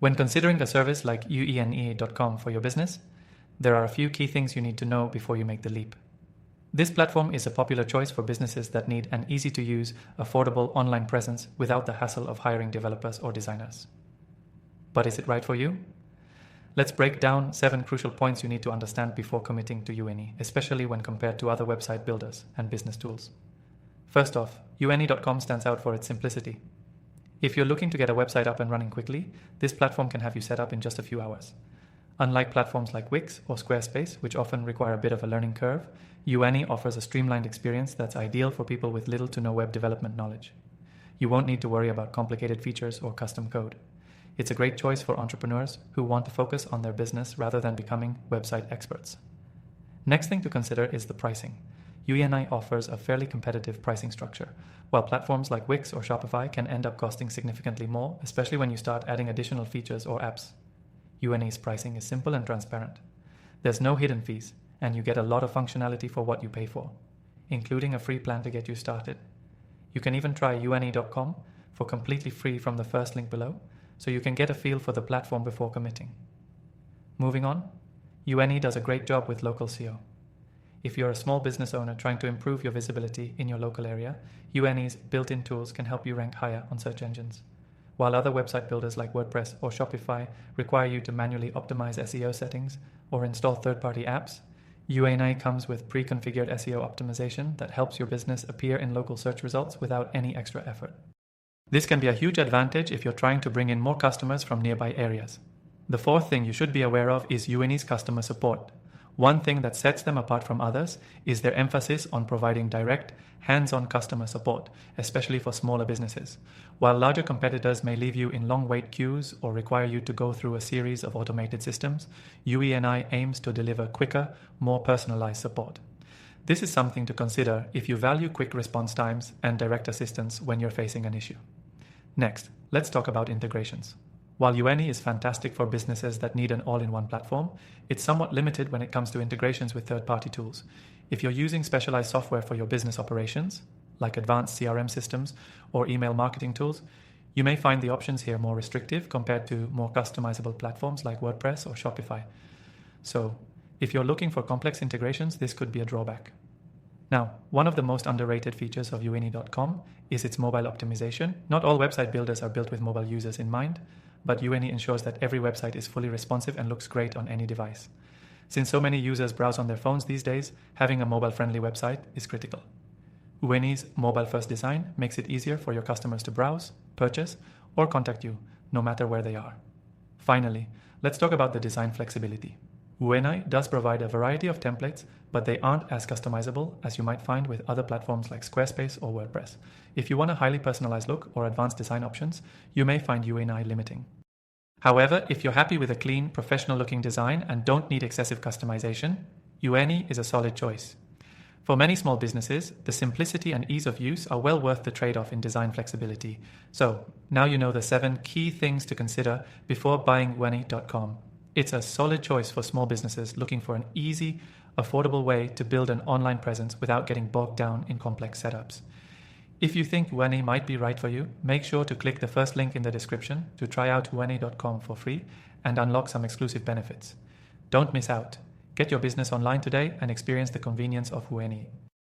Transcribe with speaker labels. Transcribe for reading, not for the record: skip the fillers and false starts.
Speaker 1: When considering a service like uene.com for your business, there are a few key things you need to know before you make the leap. This platform is a popular choice for businesses that need an easy-to-use, affordable online presence without the hassle of hiring developers or designers. But is it right for you? Let's break down 7 crucial points you need to understand before committing to UNE, especially when compared to other website builders and business tools. First off, uene.com stands out for its simplicity. If you're looking to get a website up and running quickly, this platform can have you set up in just a few hours. Unlike platforms like Wix or Squarespace, which often require a bit of a learning curve, UNE offers a streamlined experience that's ideal for people with little to no web development knowledge. You won't need to worry about complicated features or custom code. It's a great choice for entrepreneurs who want to focus on their business rather than becoming website experts. Next thing to consider is the pricing. UNE offers a fairly competitive pricing structure, while platforms like Wix or Shopify can end up costing significantly more, especially when you start adding additional features or apps. UNE's pricing is simple and transparent. There's no hidden fees, and you get a lot of functionality for what you pay for, including a free plan to get you started. You can even try uene.com for completely free from the first link below, so you can get a feel for the platform before committing. Moving on, UNE does a great job with local SEO. If you're a small business owner trying to improve your visibility in your local area, UNE's built-in tools can help you rank higher on search engines. While other website builders like WordPress or Shopify require you to manually optimize SEO settings or install third-party apps, UNE comes with pre-configured SEO optimization that helps your business appear in local search results without any extra effort. This can be a huge advantage if you're trying to bring in more customers from nearby areas. The fourth thing you should be aware of is UNE's customer support. One thing that sets them apart from others is their emphasis on providing direct, hands-on customer support, especially for smaller businesses. While larger competitors may leave you in long wait queues or require you to go through a series of automated systems, UENI aims to deliver quicker, more personalized support. This is something to consider if you value quick response times and direct assistance when you're facing an issue. Next, let's talk about integrations. While UNE is fantastic for businesses that need an all-in-one platform, it's somewhat limited when it comes to integrations with third-party tools. If you're using specialized software for your business operations, like advanced CRM systems or email marketing tools, you may find the options here more restrictive compared to more customizable platforms like WordPress or Shopify. So, if you're looking for complex integrations, this could be a drawback. Now, one of the most underrated features of uene.com is its mobile optimization. Not all website builders are built with mobile users in mind, but UNE ensures that every website is fully responsive and looks great on any device. Since so many users browse on their phones these days, having a mobile-friendly website is critical. UNE's mobile-first design makes it easier for your customers to browse, purchase, or contact you, no matter where they are. Finally, let's talk about the design flexibility. UNE does provide a variety of templates, but they aren't as customizable as you might find with other platforms like Squarespace or WordPress. If you want a highly personalized look or advanced design options, you may find UNE limiting. However, if you're happy with a clean, professional-looking design and don't need excessive customization, UNE is a solid choice. For many small businesses, the simplicity and ease of use are well worth the trade-off in design flexibility. So, now you know the 7 key things to consider before buying uene.com. It's a solid choice for small businesses looking for an easy, affordable way to build an online presence without getting bogged down in complex setups. If you think UNE might be right for you, make sure to click the first link in the description to try out uene.com for free and unlock some exclusive benefits. Don't miss out. Get your business online today and experience the convenience of UNE.